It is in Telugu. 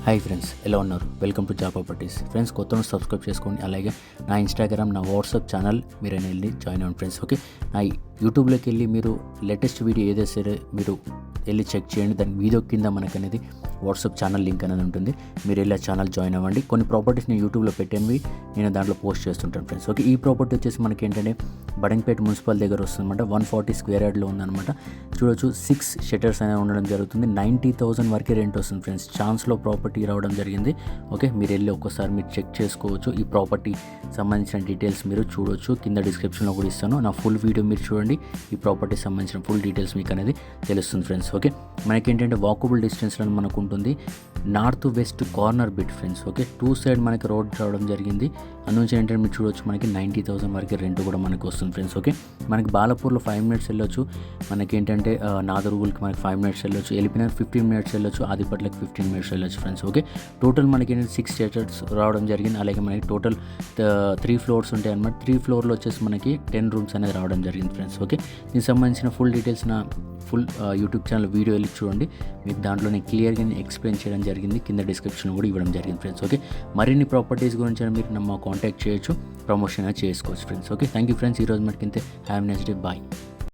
హాయ్ ఫ్రెండ్స్, ఎలా ఉన్నారు? Welcome to job properties. Friends, కొత్తను సబ్స్క్రైబ్ చేసుకోండి. అలాగే నా ఇన్స్టాగ్రామ్, నా వాట్సాప్ ఛానల్ మీరు వెళ్ళి జాయిన్ అవ్వండి ఫ్రెండ్స్. ఓకే, నా యూట్యూబ్లోకి వెళ్ళి మీరు లేటెస్ట్ వీడియో ఏదైతే సరే మీరు వెళ్ళి చెక్ చేయండి. దాని వీడియో కింద మనకు అనేది వాట్సాప్ ఛానల్ లింక్ అనేది ఉంటుంది. మీరు వెళ్ళి ఆ ఛానల్ జాయిన్ అవ్వండి. కొన్ని ప్రాపర్టీస్ నేను యూట్యూబ్లో పెట్టినవి నేను దాంట్లో పోస్ట్ చేస్తుంటాను ఫ్రెండ్స్. ఓకే, ఈ ప్రాపర్టీ వచ్చేసి మనకి ఏంటంటే బడంగపేట మున్సిపల్ దగ్గర వస్తుందన్నమాట. 140 స్క్వేర్ యార్డ్లో ఉందన్నమాట. చూడొచ్చు, 6 షట్టర్స్ అనేవి ఉండడం జరుగుతుంది. 90,000 వరకే రెంట్ వస్తుంది ఫ్రెండ్స్. ఛాన్స్లో ప్రాపర్టీ రావడం జరిగింది. ఓకే, మీరు వెళ్ళి ఒక్కసారి మీరు చెక్ చేసుకోవచ్చు. ఈ ప్రాపర్టీ సంబంధించిన డీటెయిల్స్ మీరు చూడొచ్చు. కింద డిస్క్రిప్షన్లో కూడా ఇస్తాను. నా ఫుల్ వీడియో మీరు చూడండి. ఈ ప్రాపర్టీ సంబంధించిన ఫుల్ డీటెయిల్స్ మీకు అనేది తెలుస్తుంది ఫ్రెండ్స్. ఓకే, మనకేంటంటే వాకబుల్ డిస్టెన్స్లో మనకు ఉంటుంది. North west corner bit friends. Okay, 2 side మనకి రోడ్ రావడం జరిగింది. అందులోంచి ఏంటంటే మీరు చూడొచ్చు, మనకి 90,000 వరకు రెంట్ కూడా మనకు వస్తుంది ఫ్రెండ్స్. ఓకే, మనకి బాలపూర్లో 5 మినిట్స్ వెళ్ళొచ్చు. మనకి ఏంటంటే నాదరుగులకి మనకి 5 మినిట్స్ వెళ్ళొచ్చు. ఎలిపినార్ 15 మినిట్స్ వెళ్ళొచ్చు. ఆదిపట్లకి 15 మినిట్స్ వెళ్ళొచ్చు ఫ్రెండ్స్. ఓకే, టోటల్ మనకి ఏంటంటే 6 షట్టర్స్ రావడం జరిగింది. అలాగే మనకి టోటల్ 3 ఫ్లోర్స్ ఉంటాయి అన్నమాట. 3 ఫ్లోర్లో వచ్చేసి మనకి 10 రూమ్స్ అనేది రావడం జరిగింది ఫ్రెండ్స్. ఓకే, దీనికి సంబంధించిన ఫుల్ డీటెయిల్స్ నా ఫుల్ యూట్యూబ్ ఛానల్ వీడియో వెళ్ళి చూడండి. మీకు దాంట్లో నేను క్లియర్గా ఎక్స్ప్లెయిన్ చేయడం జరిగింది. కింద డిస్క్రిప్షన్ కూడా ఇవ్వడం జరిగింది ఫ్రెండ్స్. ఓకే, మరిన్ని ప్రాపర్టీస్ గురించి మీరు నమ్మ కాంటాక్ట్ చేయొచ్చు, ప్రమోషన్ చేసుకోవచ్చు friends. Okay, thank you friends. ఈరోజు మనకి ఇంతే. Have a nice day. Bye.